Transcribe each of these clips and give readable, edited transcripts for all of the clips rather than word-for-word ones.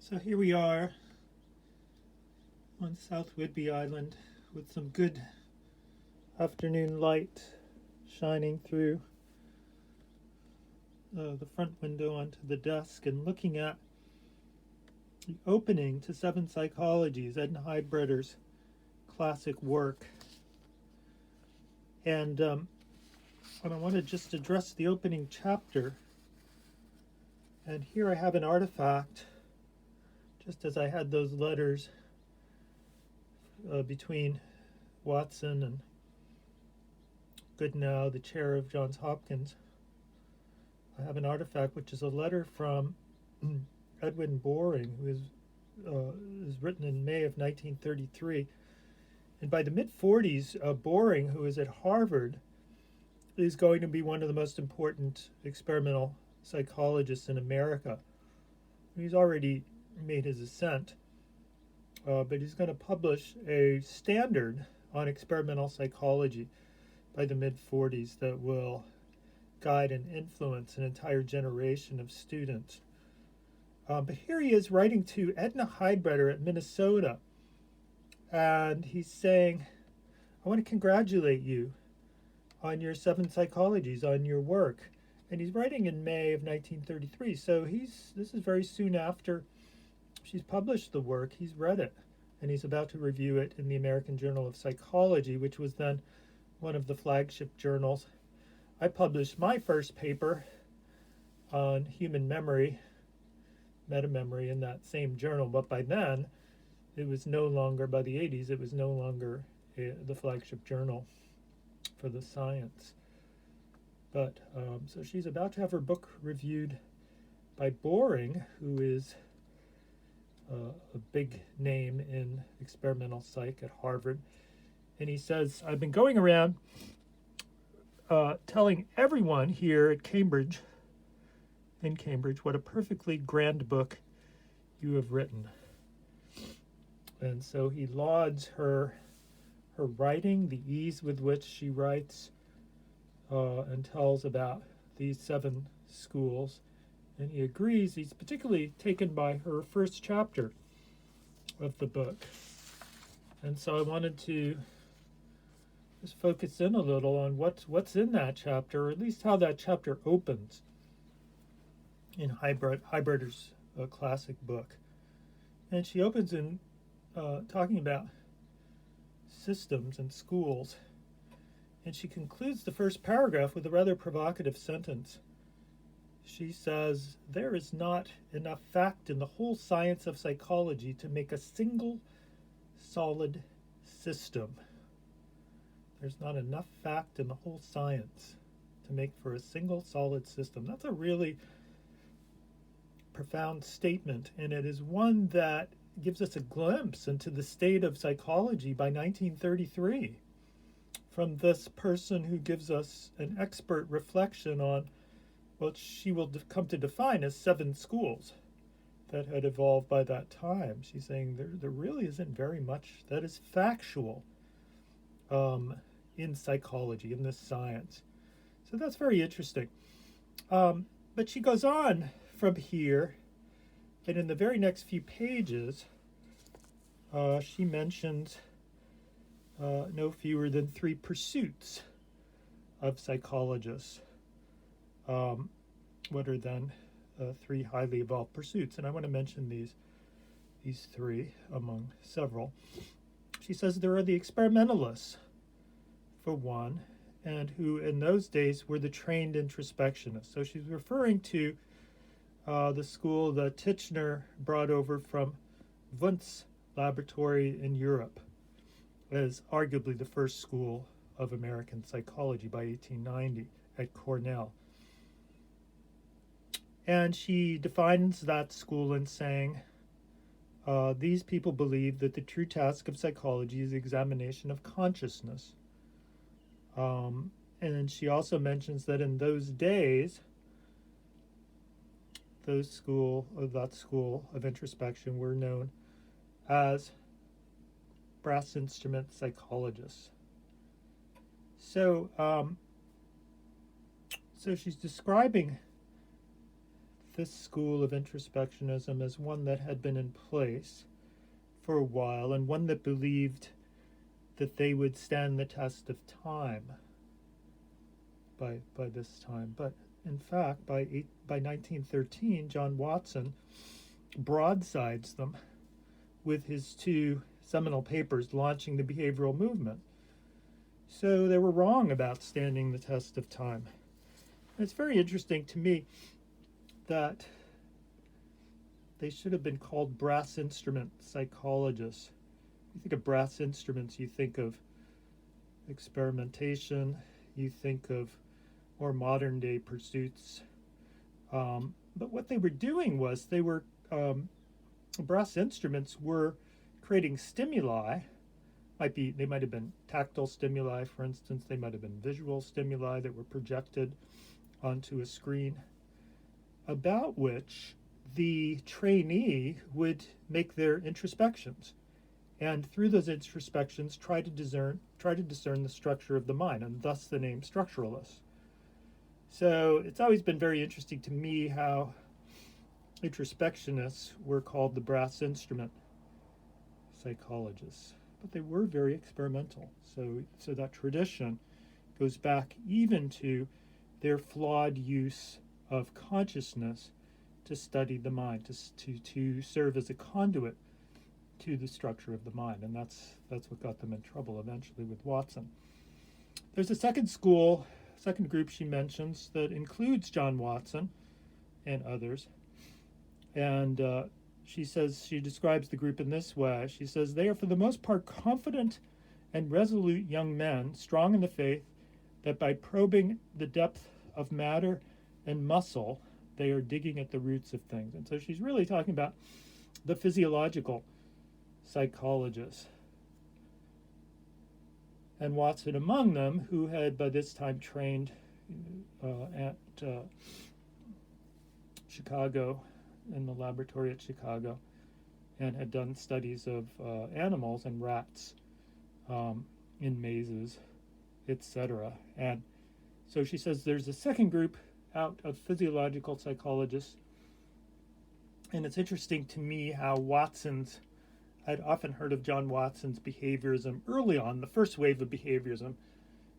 So here we are on South Whidbey Island with some good afternoon light shining through the front window onto the desk and looking at the opening to Seven Psychologies, Edna Heidbreder's classic work. And I want to just address the opening chapter. And here I have an artifact, just as I had those letters between Watson and Goodnow, the chair of Johns Hopkins. I have an artifact which is a letter from Edwin Boring, who is written in May of 1933. And by the mid-40s, Boring, who is at Harvard, is going to be one of the most important experimental psychologists in America. He's already made his ascent, but he's going to publish a standard on experimental psychology by the mid-40s that will guide and influence an entire generation of students. But here he is writing to Edna Heidbreder at Minnesota, and he's saying, I want to congratulate you on your Seven Psychologies, on your work. And he's writing in May of 1933, so this is very soon after she's published the work. He's read it, and he's about to review it in the American Journal of Psychology, which was then one of the flagship journals. I published my first paper on human memory, metamemory, in that same journal, but by then, it was no longer, by the 80s, it was no longer the flagship journal for the science. But so she's about to have her book reviewed by Boring, who is a big name in experimental psych at Harvard. And he says, I've been going around telling everyone here at Cambridge, what a perfectly grand book you have written. And so he lauds her writing, the ease with which she writes, and tells about these 7 schools. And he agrees. He's particularly taken by her first chapter of the book. And so I wanted to just focus in a little on what's in that chapter, or at least how that chapter opens in Heidbreder's classic book. And she opens in talking about systems and schools. And she concludes the first paragraph with a rather provocative sentence. She says, there is not enough fact in the whole science of psychology to make a single solid system. There's not enough fact in the whole science to make for a single solid system. That's a really profound statement, and it is one that gives us a glimpse into the state of psychology by 1933 from this person who gives us an expert reflection on what she will come to define as 7 schools that had evolved by that time. She's saying there really isn't very much that is factual in psychology, in this science. So that's very interesting. But she goes on from here, and in the very next few pages, she mentions no fewer than 3 pursuits of psychologists. What are then 3 highly evolved pursuits? And I want to mention these 3 among several. She says there are the experimentalists, for one, and who in those days were the trained introspectionists. So she's referring to the school that Titchener brought over from Wundt's laboratory in Europe as arguably the first school of American psychology by 1890 at Cornell. And she defines that school in saying, these people believe that the true task of psychology is the examination of consciousness. And she also mentions that in those days, that school of introspection were known as brass instrument psychologists. So she's describing this school of introspectionism as one that had been in place for a while and one that believed that they would stand the test of time by this time. But in fact, by 1913, John Watson broadsides them with his two seminal papers launching the behavioral movement. So they were wrong about standing the test of time. And it's very interesting to me that they should have been called brass instrument psychologists. You think of brass instruments, you think of experimentation, you think of more modern day pursuits. But what they were doing was brass instruments were creating stimuli. They might have been tactile stimuli, for instance. They might have been visual stimuli that were projected onto a screen, about which the trainee would make their introspections, and through those introspections try to discern the structure of the mind, and thus the name structuralist. So it's always been very interesting to me how introspectionists were called the brass instrument psychologists, but they were very experimental. So that tradition goes back even to their flawed use of consciousness to study the mind, to serve as a conduit to the structure of the mind, and that's what got them in trouble eventually with Watson. There's a second group she mentions that includes John Watson and others, and she describes the group in this way. She says, they are for the most part confident and resolute young men, strong in the faith that by probing the depth of matter and muscle, they are digging at the roots of things. And so she's really talking about the physiological psychologists. And Watson among them, who had by this time trained at Chicago, in the laboratory at Chicago, and had done studies of animals and rats in mazes, etc. And so she says there's a second group out of physiological psychologists, and it's interesting to me how I'd often heard of John Watson's behaviorism early on, the first wave of behaviorism,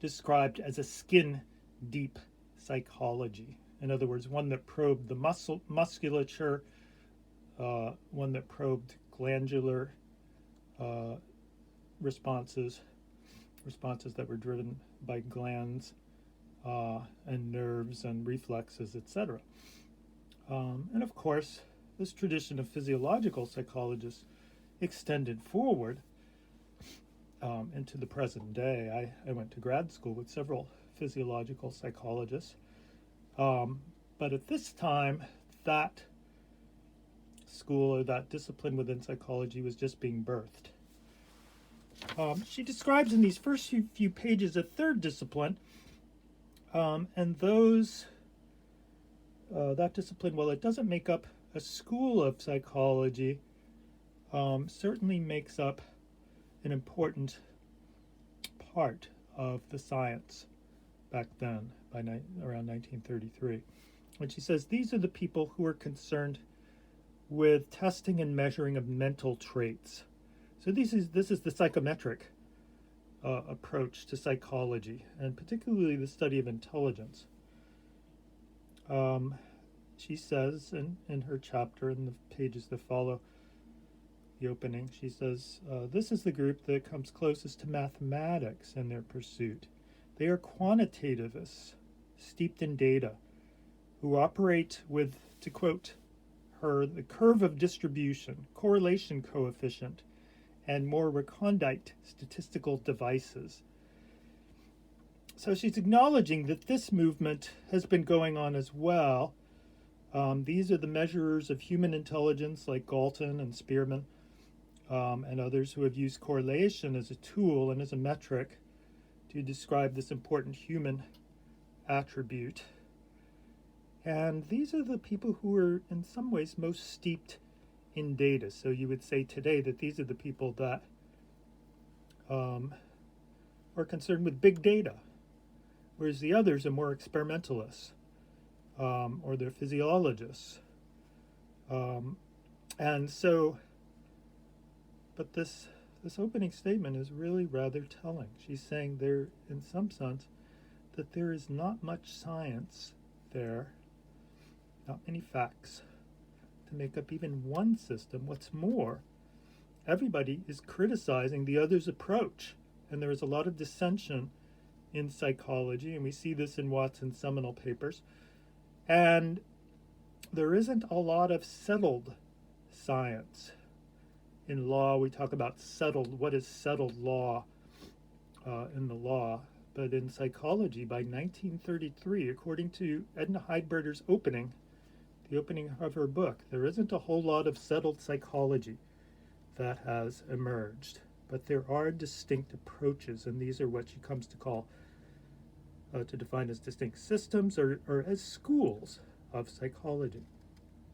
described as a skin-deep psychology. In other words, one that probed the musculature, one that probed glandular responses that were driven by glands and nerves and reflexes, etc. And of course, this tradition of physiological psychologists extended forward into the present day. I went to grad school with several physiological psychologists, but at this time, that school or that discipline within psychology was just being birthed. She describes in these first few pages a third discipline, and that discipline, while it doesn't make up a school of psychology, certainly makes up an important part of the science back then, around 1933. And she says these are the people who are concerned with testing and measuring of mental traits. So this is the psychometric approach to psychology, and particularly the study of intelligence. She says in her chapter, in the pages that follow the opening, she says, this is the group that comes closest to mathematics in their pursuit. They are quantitativists, steeped in data, who operate with, to quote her, the curve of distribution, correlation coefficient, and more recondite statistical devices. So she's acknowledging that this movement has been going on as well. These are the measurers of human intelligence like Galton and Spearman and others who have used correlation as a tool and as a metric to describe this important human attribute. And these are the people who are in some ways most steeped in data. So you would say today that these are the people that are concerned with big data, whereas the others are more experimentalists. or they're physiologists. And so, but this opening statement is really rather telling. She's saying there, in some sense, that there is not much science there, not many facts, to make up even one system. What's more, everybody is criticizing the other's approach, and there is a lot of dissension in psychology, and we see this in Watson's seminal papers. And there isn't a lot of settled science. In law, we talk about settled, what is settled law in the law. But in psychology, by 1933, according to Edna Heidberger's opening, the opening of her book, there isn't a whole lot of settled psychology that has emerged. But there are distinct approaches, and these are what she comes to call, to define as distinct systems or as schools of psychology.